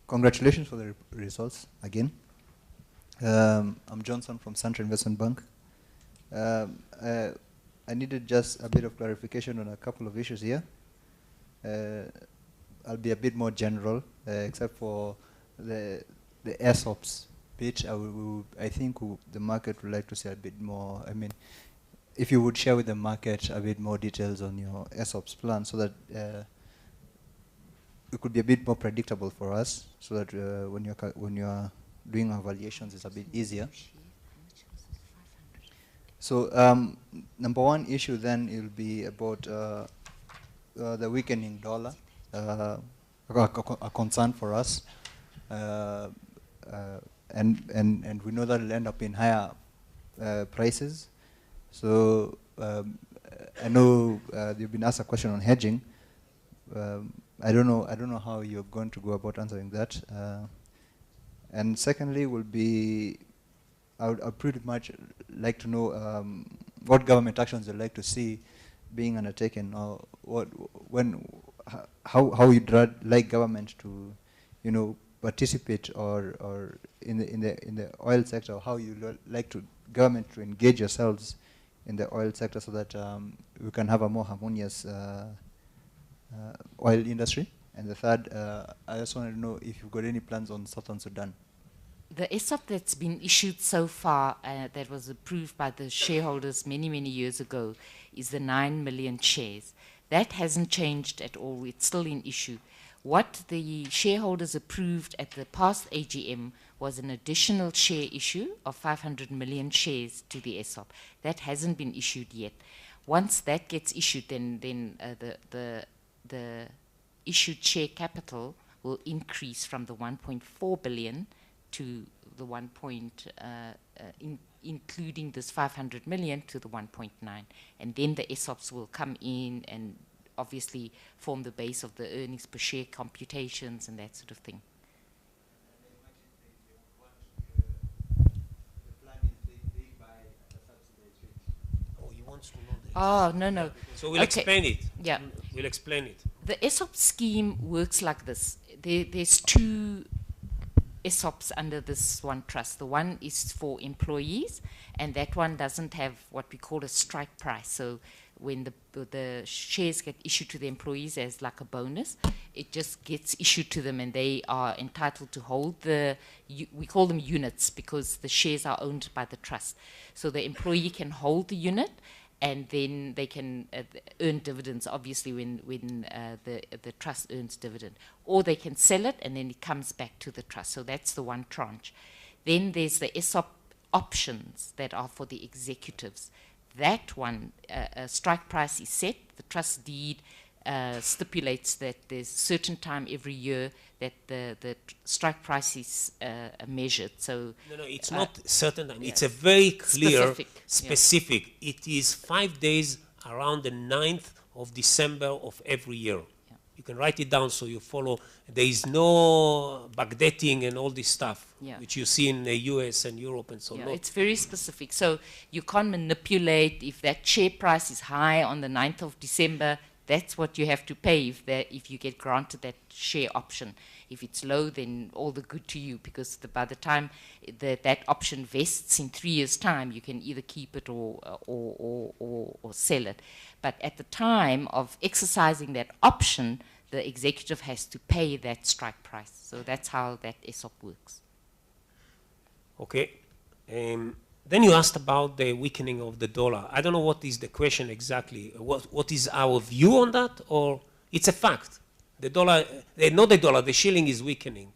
Congratulations for the results again. I'm Johnson from Central Investment Bank. I needed just a bit of clarification on a couple of issues here. I'll be a bit more general, except for the ESOPs bit. I think the market would like to see a bit more. I mean, if you would share with the market a bit more details on your ESOPs plan, so that it could be a bit more predictable for us, so that when you are doing our valuations, it's a bit easier. So number one issue then will be about the weakening dollar, a concern for us, and we know that will end up in higher prices. So I know you've been asked a question on hedging. I don't know how you're going to go about answering that. And secondly, will be I would pretty much like to know what government actions you'd like to see being undertaken, or how you'd like government to, participate or in the oil sector, or how you like to government to engage yourselves in the oil sector, so that we can have a more harmonious oil industry. And the third, I just wanted to know if you've got any plans on Southern Sudan. The ESOP that's been issued so far, that was approved by the shareholders many, many years ago, is the 9 million shares. That hasn't changed at all. It's still in issue. What the shareholders approved at the past AGM was an additional share issue of 500 million shares to the ESOP. That hasn't been issued yet. Once that gets issued, then the issued share capital will increase from the 1.4 billion to the including this 500 million to the 1.9. And then the ESOPs will come in and obviously form the base of the earnings per share computations and that sort of thing. Oh, he wants to know this. Oh, no. So we'll explain it. Yeah. We'll explain it. The ESOP scheme works like this. There's two ESOPs under this one trust. The one is for employees, and that one doesn't have what we call a strike price. So when the shares get issued to the employees as like a bonus, it just gets issued to them, and they are entitled to hold we call them units because the shares are owned by the trust. So the employee can hold the unit, and then they can earn dividends, obviously, when the trust earns dividend. Or they can sell it, and then it comes back to the trust. So that's the one tranche. Then there's the ESOP options that are for the executives. That one, a strike price is set. The trust deed stipulates that there's a certain time every year that the strike price is measured. So no, it's not certain time. Yeah. It's a very clear, specific. Yeah. It is 5 days around the 9th of December of every year. Yeah. You can write it down so you follow. There is no backdating and all this stuff, which you see in the US and Europe and so on. It's very specific. So you can't manipulate. If that share price is high on the 9th of December, that's what you have to pay if you get granted that share option. If it's low, then all the good to you, because by the time that option vests in 3 years' time, you can either keep it or sell it. But at the time of exercising that option, the executive has to pay that strike price. So that's how that ESOP works. Okay. Then you asked about the weakening of the dollar. I don't know what is the question exactly. What is our view on that? Or it's a fact. The dollar, not the dollar, the shilling is weakening.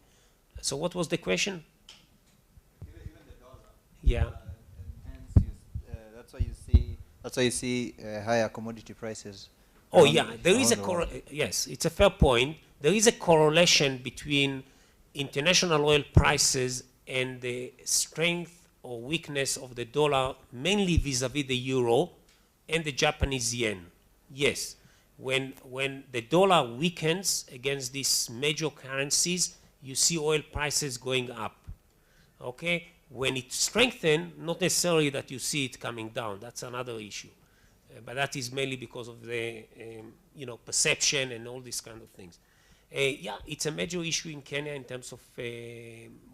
So what was the question? Even the dollar. Yeah. That's why you see higher commodity prices. Oh yeah, there is yes, it's a fair point. There is a correlation between international oil prices and the strength or weakness of the dollar, mainly vis-a-vis the euro and the Japanese yen. Yes, when the dollar weakens against these major currencies, you see oil prices going up. Okay, when it strengthens, not necessarily that you see it coming down. That's another issue, but that is mainly because of the perception and all these kind of things. Yeah, it's a major issue in Kenya in terms of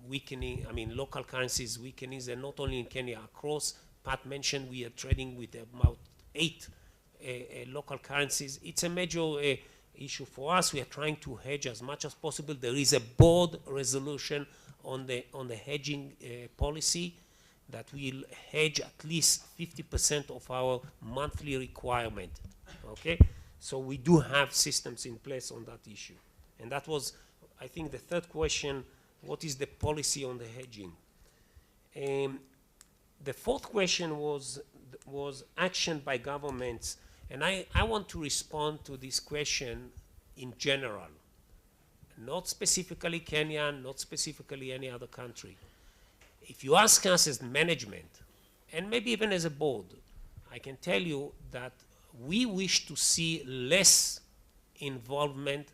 weakening, local currencies weakening, and not only in Kenya, across. Pat mentioned we are trading with about 8 local currencies. It's a major issue for us. We are trying to hedge as much as possible. There is a board resolution on the hedging policy that will hedge at least 50% of our monthly requirement, okay? So we do have systems in place on that issue. And that was, I think, the third question, what is the policy on the hedging? The fourth question was action by governments. And I want to respond to this question in general, not specifically Kenya, not specifically any other country. If you ask us as management, and maybe even as a board, I can tell you that we wish to see less involvement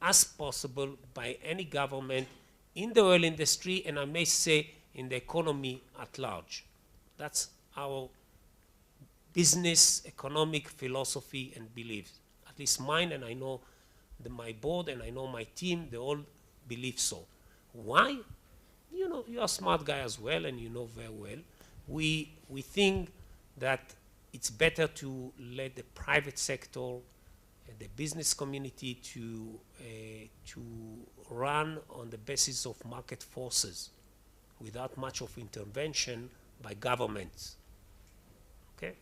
as possible by any government in the oil industry, and I may say in the economy at large. That's our business economic philosophy and belief. At least mine, and I know my board and I know my team, they all believe so. Why? You know, you're a smart guy as well, and you know very well. We think that it's better to let the private sector, the business community to run on the basis of market forces without much of intervention by governments. Okay?